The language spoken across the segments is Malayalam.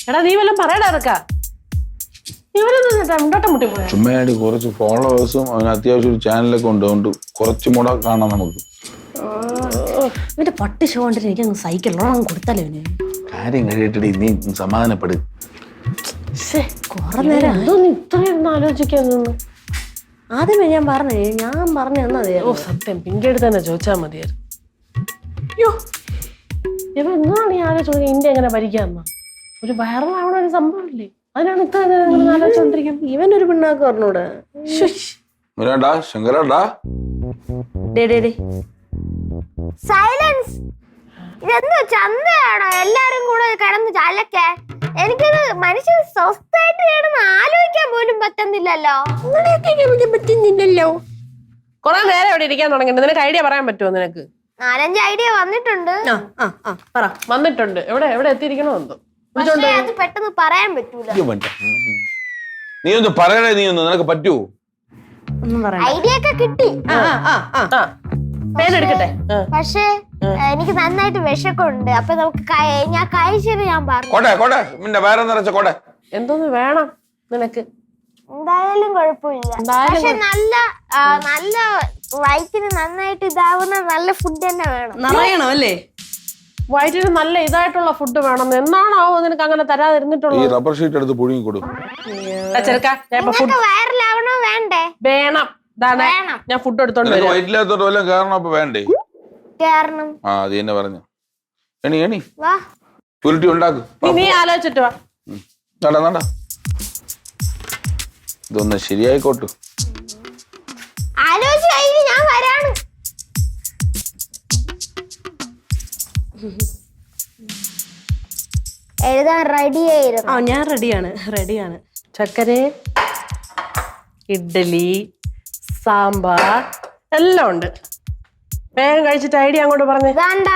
എടാ നീ വല്ലതും പറയടാ ഇറക്ക. ചുമ്മാടി കുറച്ച് ഫോളോവേഴ്സും അവന് അത്യാവശ്യം ഒരു ചാനലൊക്കെ ഉണ്ട്, അതുകൊണ്ട് കുറച്ചും കൂടെ കാണാം നമുക്ക്. ഇവന്റെ പട്ടി ഷോ കണ്ടിട്ട് എനിക്ക് അങ്ങ് സൈക്കിളോളം കൊടുത്താലോ ഇവന്. കാര്യം കഴിയട്ടെ, നീ സമാധാനപ്പെട്. കൊറേ നേരം എന്തോന്ന് ഇത്രയൊന്നും ആലോചിക്കാൻ നിന്ന്. ആദ്യമേ ഞാൻ പറഞ്ഞു തന്നാ മതി. ഓ സത്യം പിങ്കി എടുത്ത് തന്നെ ചോദിച്ചാൽ മതിയായിരുന്നു. അയ്യോ ഇവ എന്നാണ് ഈ ആലോചിച്ചത് ഇന്ത്യ എങ്ങനെ ഭരിക്കാന്ന ഒരു വൈറലാവണ ഒരു സംഭവമില്ലേ, അതിനാണ് ഇത്ര ആലോചിച്ചോണ്ടിരിക്കുന്നത്. ഇവനൊരു പിണ്ണാക്ക് പറഞ്ഞൂടെ. ശങ്കരാടാ സൈലൻസ്. ഇതെന്തോ ചന്തയാണോ എല്ലാരും കൂടെ കിടന്ന് ചലക്കെ? എനിക്കത് മനുഷ്യൻ സ്വസ്ഥമായിട്ട് കിടന്ന് ആലോചിക്കാൻ പോലും പറ്റുന്നില്ലല്ലോ. പറ്റുന്നില്ലല്ലോ. കൊറേ നേരം ഇവിടെ ഇരിക്കാൻ തുടങ്ങിട്ട് നിനക്ക് ഐഡിയ പറയാൻ പറ്റുമോ? നിനക്ക് 4-5 ഐഡിയ വന്നിട്ടുണ്ട്. വന്നിട്ടുണ്ട്. എവിടെ എത്തിയിരിക്കണോ എന്തോ. പക്ഷേ അത് പെട്ടെന്ന് പറയാൻ പറ്റൂല. നീ ഒന്ന് പറയണേ, നീ ഒന്ന് നിനക്ക് പറ്റുമോ? ഐഡിയ ഒക്കെ കിട്ടി. പേരെടുക്കട്ടെ. പക്ഷേ എനിക്ക് നന്നായിട്ട് വിശക്കുണ്ട്. അപ്പൊ നമുക്ക് ഞാൻ കഴിച്ചത് ഞാൻ പറഞ്ഞു. വേറെ നിറച്ച കോട്ടെ എന്തോന്ന് വേണം നിനക്ക്? എന്തായാലും കുഴപ്പമില്ല. പക്ഷെ നല്ല വയറ്റിന് നന്നായിട്ട് ഇതാവുന്ന നല്ല ഫുഡ് തന്നെ വേണം. നിറയണം അല്ലേ? വയറ്റിന് നല്ല ഇതായിട്ടുള്ള ഫുഡ് വേണം. എന്നാണോ നിനക്ക് അങ്ങനെ തരാതിരുന്നിട്ടുള്ളത്? ഈ റബ്ബർ ഷീറ്റ് എടുത്ത് പുഴുങ്ങി കൊടുക്കും. വയറിലാവണോ വേണ്ടേ? വേണം. ഞാൻ ഫുഡ് എടുത്തോണ്ട് വയറ്റില്ലാത്തോട്ട് വല്ലതും കാരണം അപ്പൊ വേണ്ടേ? കേറണം. ആ അത് തന്നെ പറഞ്ഞു. എണി വാ ചുരുട്ടി ഉണ്ടാക്കും. നീ ആലോചിച്ചിട്ട് വാ. നട ഇതൊന്ന് ശരിയായിക്കോട്ടു. ആലോചിച്ച് കഴിഞ്ഞ് ഞാൻ വരാണ്. എഴുതാൻ റെഡി ആയിരുന്നു. ഞാൻ റെഡിയാണ്. ചക്കര, ഇഡ്ഡലി, സാമ്പാർ എല്ലാം ഉണ്ട്. വേഗം കഴിച്ചിട്ട് ഐഡിയ അങ്ങോട്ട് പറഞ്ഞു. വേണ്ട,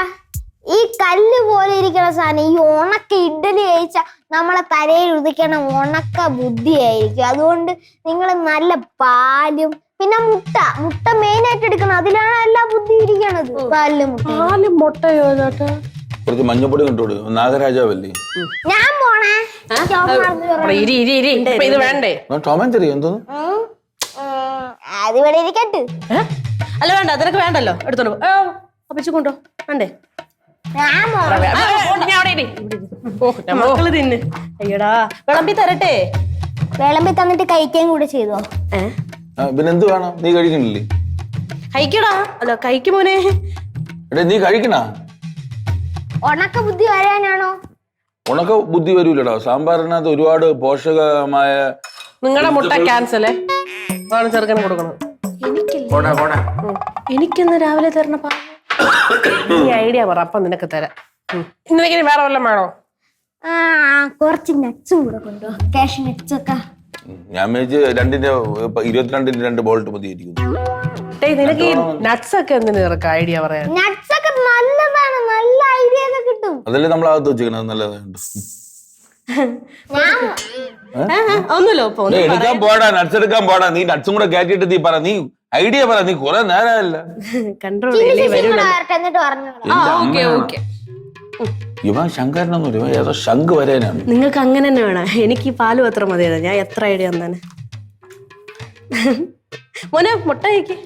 ഈ കല്ല് പോലെ ഇരിക്കുന്ന സാധനം ഈ ഉണക്ക ഇഡ്ഡലി കഴിച്ച നമ്മളെ തലയിൽ ഉദിക്കണ ഉണക്ക ബുദ്ധിയായിരിക്കും. അതുകൊണ്ട് നിങ്ങൾ നല്ല പാലും പിന്നെ മുട്ട മെയിൻ ആയിട്ട് എടുക്കണം. അതിലാണ് എല്ലാ ബുദ്ധി ഇരിക്കണത്. പാലും മുട്ടയോ ചേട്ടാ? കുറച്ച് മഞ്ഞപ്പൊടി കണ്ടോട്. നാഗരാജാവല്ലേ ഞാൻ പോണേ. ഇത് വേണ്ടേ? ടോമൻ ചെറിയ എന്തോന്ന് അതിവിടെ ഇരിക്കട്ടെ. അല്ല വേണ്ട, അതിനൊക്കെ വേണ്ടല്ലോ. എടുത്തോണ്ട് അപ്പച്ചു കൊണ്ടോ വേണ്ടേ? ഞാൻ മക്കള് തിന്ന്. അയ്യടാ വിളമ്പി തരട്ടെ? വിളമ്പി തന്നിട്ട് കഴിക്കുകയും കൂടെ ചെയ്തോ? പിന്നെ എന്ത് വേണം? നീ കഴിക്കണില്ലേ? കഴിക്കടാ. അല്ല കഴിക്കും മോനെ. എടേ നീ കഴിക്കണ? ഉണക്ക ബുദ്ധി വരാനാണോ? ഉണക്ക ബുദ്ധി വരൂലടാ. സാമ്പാറിനകത്ത് ഒരുപാട് പോഷകമായ. നിങ്ങളുടെ മുട്ട ക്യാൻസലേ ചെറുക്കന് കൊടുക്കണം. എനിക്കെന്ന് രാവിലെ തരണപ്പാ. നീ ഐഡിയ പറ, അപ്പം നിനക്ക് തരാം. നിനക്ക് വേറെ വല്ലതും വേണോ? കുറച്ച് നട്ട്സും കൂടെ കൊണ്ടോ. കാഷ്യൂ നട്ട്സ് ഒക്കെ. ഞാൻ മേടിച്ച് 22-ന്റെ 2 ബോൾട്ട് മതിയായിരിക്കും. നിനക്ക് ഈ നട്ട്സ് ഒക്കെ എന്തിനു ഐഡിയ പറയാൻ? നട്ട്സ് ഒക്കെ നല്ലതാണ്. നല്ല ഐഡിയ ഒക്കെ കിട്ടും. അതല്ലേ നമ്മൾ അകത്ത് വെച്ചിരിക്കണത്. നല്ലതാണ്. ഒന്നുമില്ലോ എടുക്കാൻ പോടാ, നട്ട്സ് എടുക്കാൻ പോടാ. നീ നട്ട്സും കൂടെ കയറ്റിട്ട് നീ പറ. നീ ഐഡിയ പറ. നീ കുറെ നേരമല്ല കൺട്രോൾ. ഇവൻ ശങ്കരനൊന്നും ഏതോ ശംഖ് വരാനാണ്. നിങ്ങൾക്ക് അങ്ങനെ തന്നെ വേണം. എനിക്ക് ഈ പാലും അത്ര മതിയാ. ഞാൻ എത്ര ഐഡിയ തന്നെ. മോനെ മുട്ട കഴിക്കും.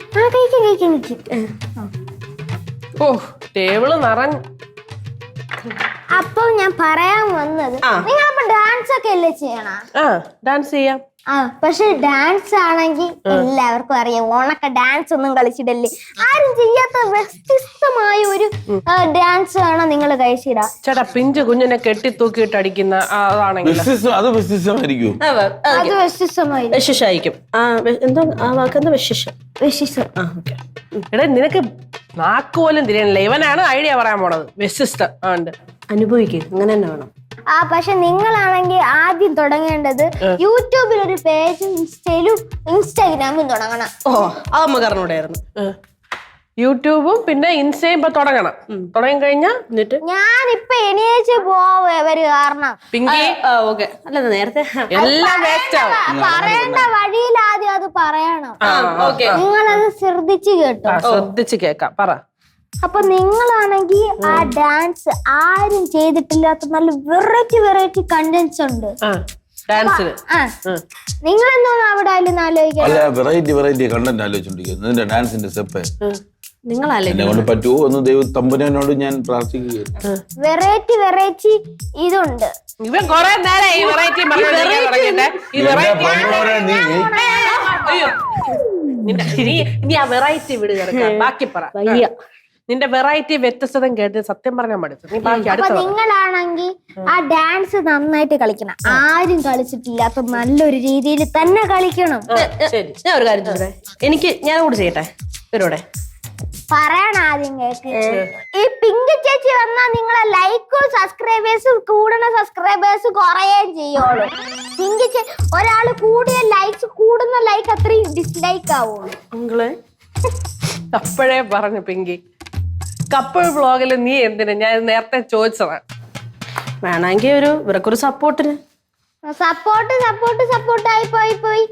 ഓ ടേബിള് നിറഞ്ഞു. അപ്പൊ ഞാൻ പറയാൻ വന്നത്, നിങ്ങളപ്പോ ഡാൻസ് ഒക്കെ അല്ലേ ചെയ്യണ? ഡാൻസ് ചെയ്യാം. പക്ഷെ ഡാൻസ് ആണെങ്കിൽ എല്ലാവർക്കും അറിയാം ഉണക്ക ഡാൻസ് ഒന്നും കളിച്ചിടല്ലേ. ആരും ചെയ്യാത്ത വ്യത്യസ്തമായ ഒരു ഡാൻസ് ആണ് നിങ്ങൾ കഴിച്ചിടാ. ചേട്ടാ പിഞ്ചു കുഞ്ഞിനെ കെട്ടി തൂക്കിയിട്ട് അടിക്കുന്ന അതാണെങ്കിൽ അത് വ്യത്യസ്തമായിരിക്കും. അത് വ്യത്യസ്തമായി വിശേഷമായിരിക്കും. എന്തോ ആ വാക്കെന്താ വിശേഷം? എടാ നിനക്ക് നാക്ക് പോലും തിരിയണില്ല. ഇവനാണ് ഐഡിയ പറയാൻ പോണത്. വ്യത്യസ്തം ഉണ്ട്. അനുഭവിക്കും. അങ്ങനെ തന്നെ വേണം. പക്ഷെ നിങ്ങളാണെങ്കിൽ ആദ്യം തുടങ്ങേണ്ടത് യൂട്യൂബിൽ ഒരു പേജും ഇൻസ്റ്റാഗ്രാമും തുടങ്ങണം. അമ്മ പറഞ്ഞൂടായിരുന്നു. യൂട്യൂബും പിന്നെ ഇൻസ്റ്റയും ഇപ്പൊ തുടങ്ങണം. തുടങ്ങി കഴിഞ്ഞാ എന്നിട്ട് ഞാനിപ്പൊ എണീച്ച് പോവര് കാരണം അല്ല നേരത്തെ എല്ലാം വേസ്റ്റ് ആവും. പറയേണ്ട വഴിയിൽ ആദ്യം അത് പറയണം. നിങ്ങളത് ശ്രദ്ധിച്ചു കേട്ടോ? ശ്രദ്ധിച്ച് കേക്കാം. പറ. അപ്പൊ നിങ്ങളാണെങ്കിൽ ആ ഡാൻസ് ആരും ചെയ്തിട്ടില്ലാത്ത നല്ല വെറൈറ്റി കണ്ടന്റ്സ് ഉണ്ട് ഡാൻസിന്. നിങ്ങൾ എന്തോന്ന് അവിടെ ആലോചിക്കാം. അല്ല വെറൈറ്റി കണ്ടന്റ് ആലോചിച്ചോണ്ടിരിക്കുന്നത് നിന്റെ ഡാൻസിന്റെ സ്റ്റെപ്പ് നിങ്ങളല്ലേ എന്നെ കൊണ്ട് പറ്റുമോ എന്ന് ദൈവ തമ്പുരാനോട് ഞാൻ പ്രാർത്ഥിക്കുകയാണ്. വെറൈറ്റി ഇതുണ്ട്. ഇവൻ കൊറേ നേരം ഈ വെറൈറ്റി ഇനി ആ വെറൈറ്റി വിട് കിടക്കാം. ബാക്കി പറ. നിന്റെ വെറൈറ്റി വ്യത്യസ്തത കേട്ട് സത്യം പറഞ്ഞാൽ മടുത്തു. നീ ബാക്കി അപ്പൊ നിങ്ങളാണെങ്കിൽ ആ ഡാൻസ് നന്നായിട്ട് കളിക്കണം. ആരും കളിച്ചിട്ടില്ലാത്ത നല്ലൊരു രീതിയിൽ തന്നെ കളിക്കണം. ശരി, ഞാൻ ഒരു കാര്യം ചോദിച്ചേ, ഞാൻ കൂടെ ചെയ്യട്ടെ ഇവരോടെ പറയണ ആദ്യം കേക്ക്. ഈ പിങ്ക് ചേച്ചി വന്നാ നിങ്ങളെ ലൈക്കും സബ്സ്ക്രൈബേഴ്സും സബ്സ്ക്രൈബേഴ്സ് കുറയുകയും ചെയ്യുള്ളൂ. പിങ്ക് ഒരാള് കൂടിയ ലൈക്സ് കൂടുന്ന ലൈക്ക് അത്രയും ഡിസ്ലൈക്ക് ആവുള്ളൂ. നിങ്ങള് അപ്പോഴേ പറഞ്ഞു പിങ്കി, കപ്പിൾ വ്ളോഗില് നീ എന്തിനാ? ഞാൻ നേരത്തെ ചോദിച്ചതാണ്. വേണമെങ്കിൽ ഇവർക്കൊരു സപ്പോർട്ടിന് സപ്പോർട്ടായി പോയി.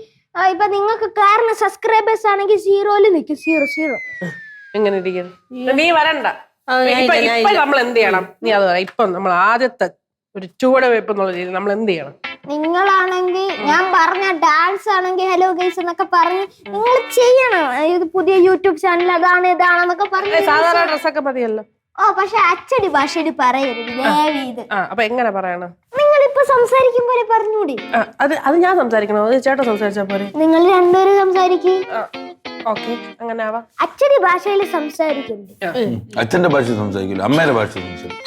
ഇപ്പൊ നിങ്ങൾക്ക് കാരണം സബ്സ്ക്രൈബേഴ്സ് ആണെങ്കിൽ 0 നിൽക്കും. 0 എങ്ങനെ ഇരിക്കുന്നു? നീ വരണ്ട. ഇപ്പൊ നമ്മൾ എന്ത് ചെയ്യണം? നീ അത് പറയാം. ഇപ്പൊ നമ്മൾ ആദ്യത്തെ ഒരു ചുവടുവയ്പ് എന്നുള്ള രീതിയിൽ നമ്മൾ എന്ത് ചെയ്യണം? നിങ്ങളാണെങ്കിൽ ഞാൻ പറഞ്ഞ ഡാൻസ് ആണെങ്കിൽ ഹലോ ഗൈസ് എന്നൊക്കെ പറഞ്ഞ് നിങ്ങൾ ചെയ്യണം. ഇത് പുതിയ യൂട്യൂബ് ചാനൽ അതാണ് ഇതാണെന്നൊക്കെ പറഞ്ഞ് സാധാരണ ഡ്രസ്സൊക്കെ മതിയല്ലോ. പക്ഷെ അച്ചടി ഭാഷയിൽ പറയരുത് ദയവീത്. അപ്പൊ എങ്ങനെ പറയണം? നിങ്ങളിപ്പൊ സംസാരിക്കും പോലെ പറഞ്ഞൂടി. അത് ഞാൻ സംസാരിക്കണോ? അത് ചേട്ടൻ സംസാരിച്ചാ പോരെ? നിങ്ങൾ രണ്ടുപേരും സംസാരിക്കും. ഓക്കെ, അങ്ങനെ ആവാം. അച്ചടി ഭാഷയിൽ സംസാരിക്കരുത്. അച്ഛന്റെ ഭാഷ സംസാരിക്കില്ല, അമ്മയുടെ ഭാഷ സംസാരിക്കും.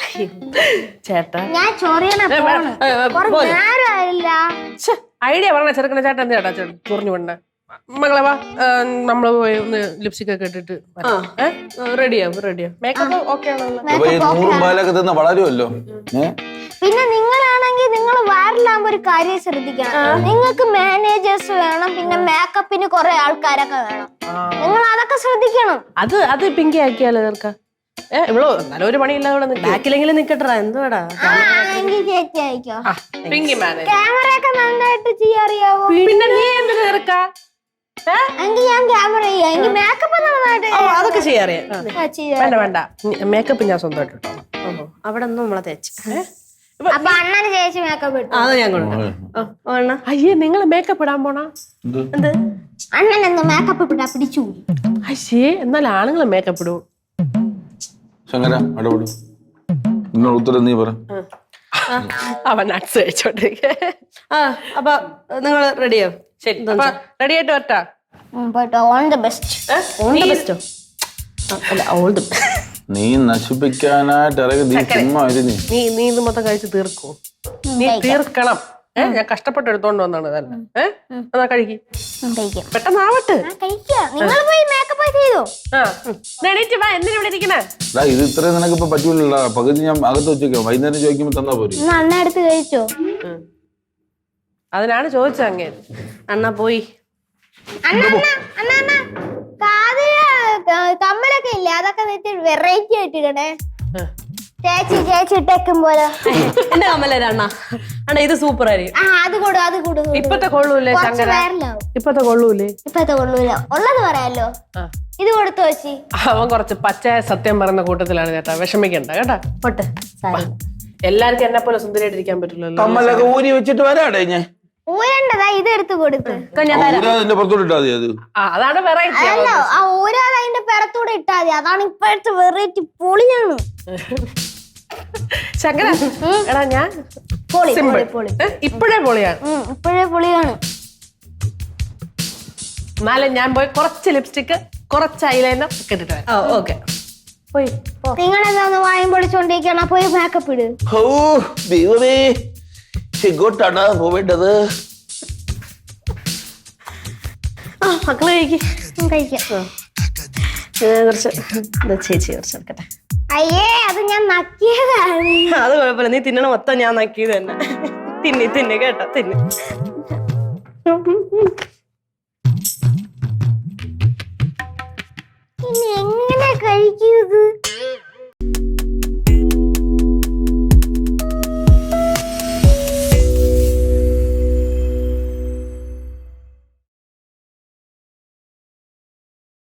ചേട്ടാ ഞാൻ ചൊറിയണ നേരമില്ല. ഐഡിയ പറഞ്ഞ ചെറുക്കണ ചേട്ടൻ എന്ത് ചേട്ടാ ചൊറിഞ്ഞു കൊണ്ട മകളെ വാ, നമ്മള് പോയി ഒന്ന് ലിപ്സ്റ്റിക് ഒക്കെ ഇട്ടിട്ട് റെഡിയാവും. മേക്കപ്പ് ഓക്കെ ആണല്ലോ. 100 പാലൊക്കെ തന്ന വളരുമല്ലോ. പിന്നെ നിങ്ങളാണെങ്കിൽ നിങ്ങൾ വൈറലാകുമ്പോ ഒരു കാര്യം ശ്രദ്ധിക്കണം. നിങ്ങൾക്ക് മാനേജേഴ്സ് വേണം, പിന്നെ മേക്കപ്പിന് കുറെ ആൾക്കാരൊക്കെ വേണം. നിങ്ങൾ അതൊക്കെ ശ്രദ്ധിക്കണം. അത് പിങ്കി ആക്കിയാലോ ചേർക്ക? ഇവളോ നല്ലൊരു പണിയില്ലാതെ ബാക്കിലെങ്കിലും നിക്കട്ടാ. എന്തുവാടാ ചേച്ചി അയക്കോ. പിങ്കി മാനേജ് ക്യാമറ ഒക്കെ നന്നായിട്ട് ചെയ്യാറിയാവോ? പിന്നെ നീ എന്ത് ചേർക്ക? എങ്കിൽ ഞാൻ ക്യാമറ ചെയ്യാം. എനിക്ക് മേക്കപ്പ് നന്നായിട്ട് അതൊക്കെ ചെയ്യാറിയാ. വേണ്ട മേക്കപ്പ് ഞാൻ സ്വന്തമായിട്ട് ഇട്ടോ. അവിടെ ഒന്നും നമ്മളെ തേച്ച്. അപ്പൊ അണ്ണന് ചേച്ചി മേക്കപ്പ് ഇട്ടു. അത് ഞാൻ കൊടുക്കാം. അയ്യേ, നിങ്ങൾ മേക്കപ്പ് ഇടാൻ പോണ? എന്ത് അണ്ണൻ എന്താ മേക്കപ്പ് ഇട്ടാ പിടിച്ചു? അയ്യേ, എന്നാൽ ആണുങ്ങൾ മേക്കപ്പ് ഇടും. ശങ്കര അടപെടും. നിങ്ങൾ ഉത്തരം നീ പറ. അവൻ നട്സ് കഴിച്ചോണ്ടിരിക്കെ. അപ്പൊ നിങ്ങൾ റെഡിയോ? ശരി, റെഡി ആയിട്ട് വരട്ടാ. All the best. അല്ല ഓൾ ദ നീ നശിപ്പിക്കാനായിട്ട് ഇറങ്ങി നീ ചുമ്മാ നീ ഇത് മൊത്തം കഴിച്ച് തീർക്കൂ. നീ തീർക്കണം. ഞാൻ കഷ്ടപ്പെട്ട് എടുത്തോണ്ട് വന്നാണ് ഇതല്ല. എന്നാ കഴിക്ക്, പെട്ടെന്നാവട്ടെ. നിങ്ങൾ പോയി മേക്കപ്പ് ചെയ്തോ? എണീറ്റ് വാ. എന്തിനാ ഇവിടെ ഇരിക്കണേ? ഇത് ഇത്രയും നിനക്ക് ഇപ്പൊ പറ്റൂലല്ലോ. പകുതി ഞാൻ അകത്ത് വെച്ചേക്കാം, വൈകുന്നേരം ചോദിക്കുമ്പോ തന്നാ പോരെ. അണ്ണ എടുത്ത് കഴിച്ചോ? അതിനാണ് ചോദിച്ചത്. അങ്ങേ അണ്ണ പോയി. കമ്മലൊക്കെ ഇല്ലേ, അതൊക്കെ വെറൈറ്റി ആയിട്ടിടണേ. ചേച്ചി ഇട്ടേക്കും പോലെ. എന്റെ കമ്മലരാ അണ്ണ. അണ്ണ ഇത് സൂപ്പർ ആയിരിക്കും. അത് കൂടു. ഇപ്പത്തെ കൊള്ളൂലേ ശങ്കര? ഇപ്പത്തെ കൊള്ളൂലേ? ഉള്ളത് പറയാലോ. ഇത് കൊടുത്തു വെച്ചി. അവൻ കുറച്ച് പച്ചയായ സത്യം പറയുന്ന കൂട്ടത്തിലാണ് ചേട്ടാ. വിഷമിക്കണ്ട കേട്ടാ. പൊട്ടെ എല്ലാവർക്കും എന്നെ പോലെ സുന്ദരിയായിട്ടിരിക്കാൻ പറ്റില്ലല്ലോ. കമ്മലൊക്കെ ഊരി വെച്ചിട്ട് വരാടേ ഞാൻ. ഊരണ്ടതാ, ഇത് എടുത്ത് കൊടുക്ക്. അതാണ് വെറൈറ്റി. അല്ല, ആ ഊരാതെ അതിന്റെ പിറത്തൂടെ ഇട്ടാ മതി. അതാണ് ഇപ്പോഴത്തെ വെറൈറ്റി. പൊളിയാണ് ശങ്കര. എടാ ഞാൻ ഇപ്പോഴേ പൊളിയാണ്. എന്നാലും ഞാൻ പോയി കുറച്ച് ലിപ്സ്റ്റിക്, കുറച്ച് ഐലൈനർ ഒക്കെ ഇട്ടിട്ട് വരാം. ഓക്കെ. പോയി. നിങ്ങളെന്താന്ന് വായും പൊളിച്ചോണ്ടിരിക്കണ? പോയി മേക്കപ്പ് ഇട്. എങ്ങോട്ടാണ് പോവേണ്ടത്? മക്കള് കഴിക്കാം. കുറച്ച് ചേച്ചി കുറച്ച് എടുക്കട്ടെ. അയ്യേ, അത് ഞാൻ നക്കിയതാണ്. അത് കുഴപ്പമില്ല. നീ തിന്നണ മൊത്തം ഞാൻ നക്കിയത് തന്നെ. തിന്നി കേട്ടോ, തിന്ന്.